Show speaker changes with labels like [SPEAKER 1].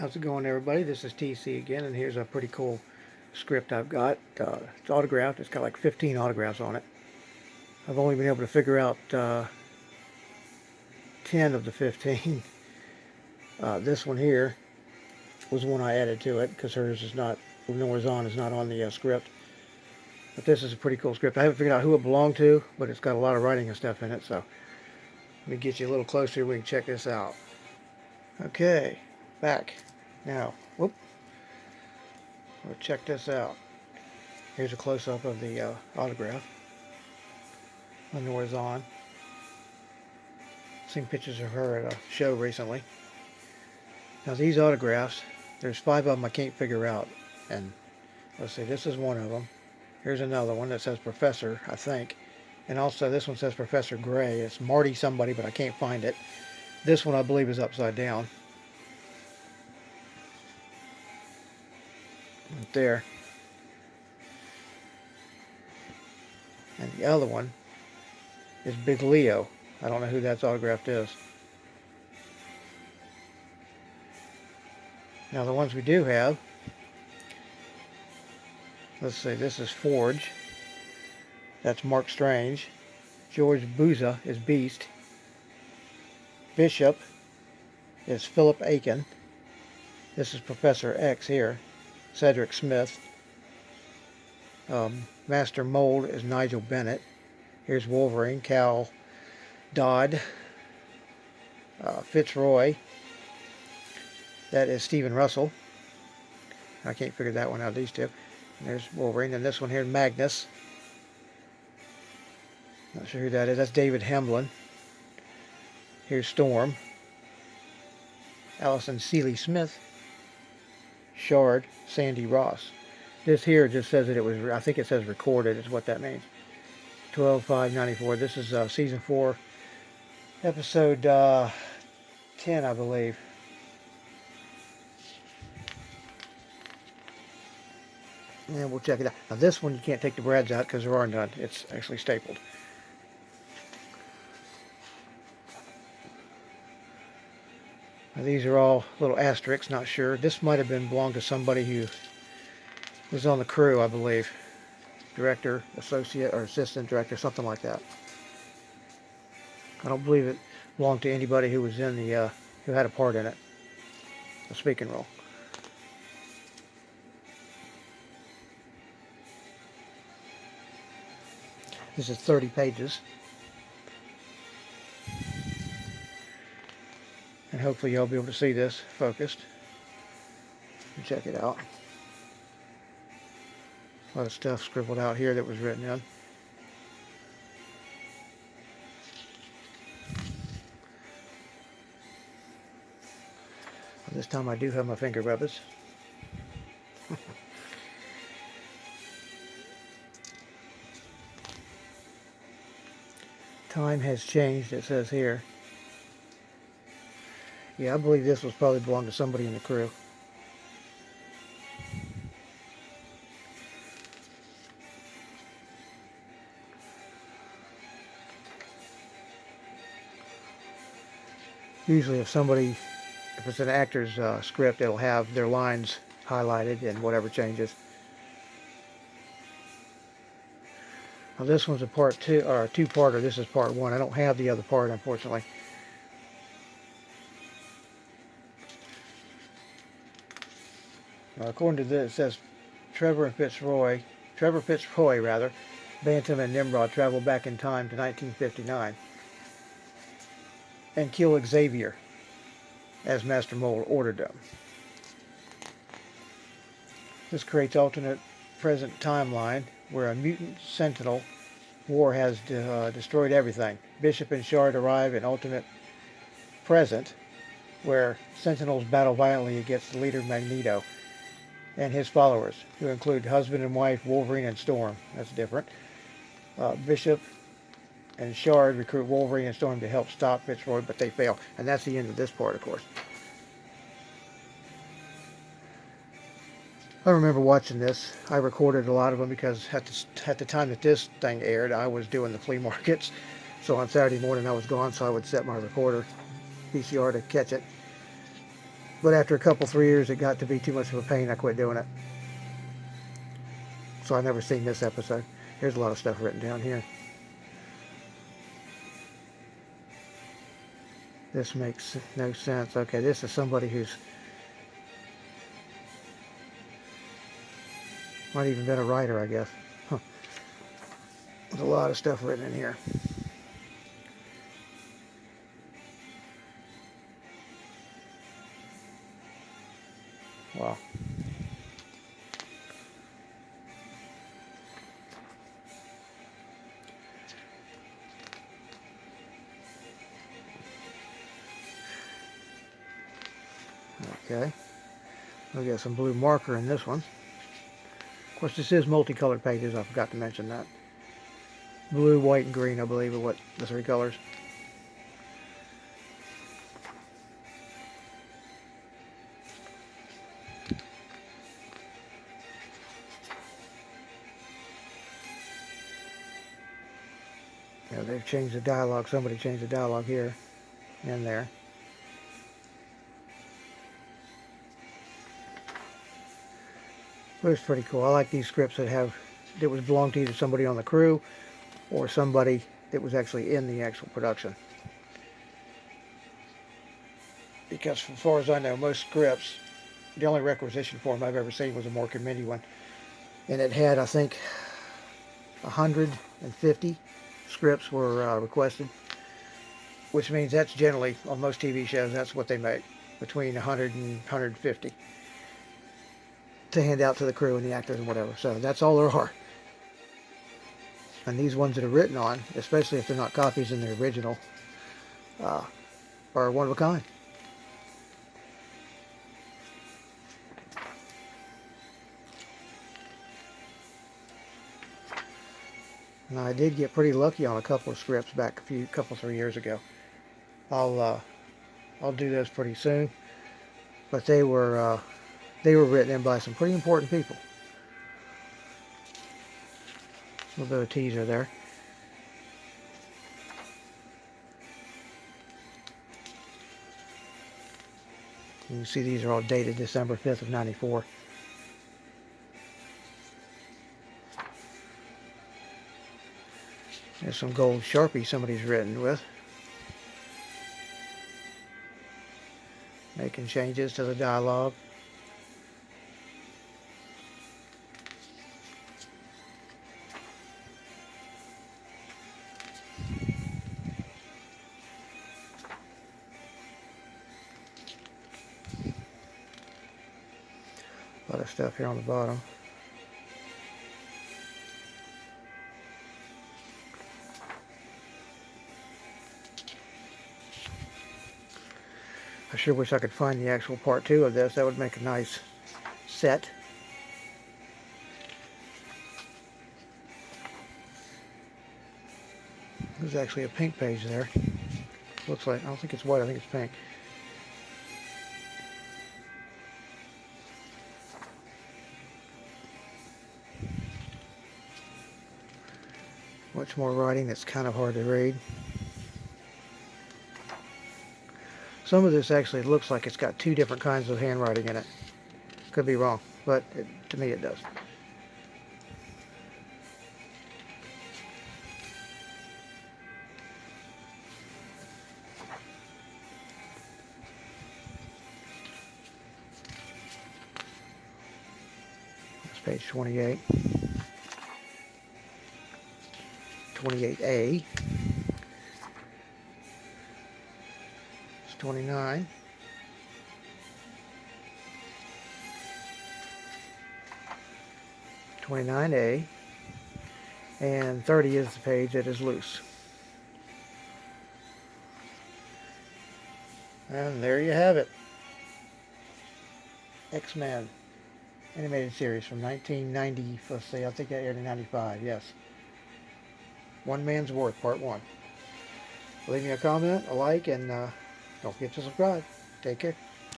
[SPEAKER 1] How's it going, everybody? This is TC again, and here's a pretty cool script I've got. It's autographed. It's got like 15 autographs on it. I've only been able to figure out 10 of the 15. This one here was one I added to it because hers is not, Nora's on is not on the script. But this is a pretty cool script. I haven't figured out who it belonged to, but it's got a lot of writing and stuff in it. So let me get you a little closer. We can check this out. Okay, back now. Whoop. We'll check this out. Here's a close-up of the autograph. Nora's on. Seen pictures of her at a show recently. Now these autographs, there's 5 of them I can't figure out. And let's see, this is one of them. Here's another one that says Professor, I think. And also this one says Professor Gray. It's Marty somebody, but I can't find it. This one I believe is upside down. Right there. And the other one is Big Leo. I don't know who that's autographed is. Now the ones we do have, let's see, this is Forge. That's Mark Strange. George Buza is Beast. Bishop is Philip Aiken. This is Professor X here. Cedric Smith. Master Mold is Nigel Bennett. Here's Wolverine, Cal Dodd. Fitzroy, that is Stephen Russell. I can't figure that one out, these two. And there's Wolverine, and this one here, Magnus. Not sure who that is. That's David Hemlin. Here's Storm. Allison Seeley Smith. Shard, Sandy Ross. This here just says that it was, I think it says recorded is what that means. 12/5/94. This is season 4, episode 10, I believe. And we'll check it out. Now this one you can't take the brads out because there are none. It's actually stapled. Now these are all little asterisks, not sure. This might have been belonged to somebody who was on the crew, I believe. Director, associate, or assistant director, something like that. I don't believe it belonged to anybody who was in the, who had a part in it. A speaking role. This is 30 pages. And hopefully you'll be able to see this focused. And check it out. A lot of stuff scribbled out here that was written in. This time I do have my finger rubbers. Time has changed, it says here. Yeah, I believe this was probably belonged to somebody in the crew. Usually if it's an actor's script, it'll have their lines highlighted and whatever changes. Now this one's a part 2, or a 2-parter. This is part 1. I don't have the other part, unfortunately. According to this, it says Trevor Fitzroy, Bantam and Nimrod travel back in time to 1959 and kill Xavier, as Master Mold ordered them. This creates alternate present timeline where a mutant sentinel war has destroyed everything. Bishop and Shard arrive in alternate present where sentinels battle violently against the leader Magneto and his followers, who include husband and wife Wolverine and Storm. That's different. Bishop and Shard recruit Wolverine and Storm to help stop Fitzroy, but they fail. And that's the end of this part, of course. I remember watching this. I recorded a lot of them because at the time that this thing aired, I was doing the flea markets. So on Saturday morning I was gone, so I would set my recorder, VCR, to catch it. But after a couple, 3 years, it got to be too much of a pain. I quit doing it. So I've never seen this episode. There's a lot of stuff written down here. This makes no sense. Okay, this is somebody who's might even been a writer, I guess. Huh. There's a lot of stuff written in here. Wow. Okay. We got some blue marker in this one. Of course, this is multicolored pages. I forgot to mention that. Blue, white, and green, I believe, are what the three colors. Yeah, they've changed the dialogue. Somebody changed the dialogue here and there. But it's pretty cool. I like these scripts that was belonged to either somebody on the crew or somebody that was actually in the actual production. Because as far as I know, most scripts, the only requisition form I've ever seen was a Mork and Mindy one. And it had, I think, 150 scripts were requested. Which means that's generally, on most TV shows, that's what they make. Between 100 and 150. To hand out to the crew and the actors and whatever. So that's all there are. And these ones that are written on, especially if they're not copies in the original, are one of a kind. And I did get pretty lucky on a couple of scripts back a couple 3 years ago. I'll do those pretty soon. But they were written in by some pretty important people. A little bit of a teaser there. You can see these are all dated December 5th of 94. There's some gold Sharpie somebody's written with. Making changes to the dialogue. A lot of stuff here on the bottom. I sure wish I could find the actual part 2 of this. That would make a nice set. There's actually a pink page there. Looks like, I don't think it's white, I think it's pink. Much more writing that's kind of hard to read. Some of this actually looks like it's got 2 different kinds of handwriting in it. Could be wrong, but to me it does. That's page 28. 28A. It's 29. 29A. And 30 is the page that is loose. And there you have it. X-Men animated series from 1990. Let's see, I think that aired in 95. Yes. One Man's Worth, Part 1. Leave me a comment, a like, and don't forget to subscribe. Take care.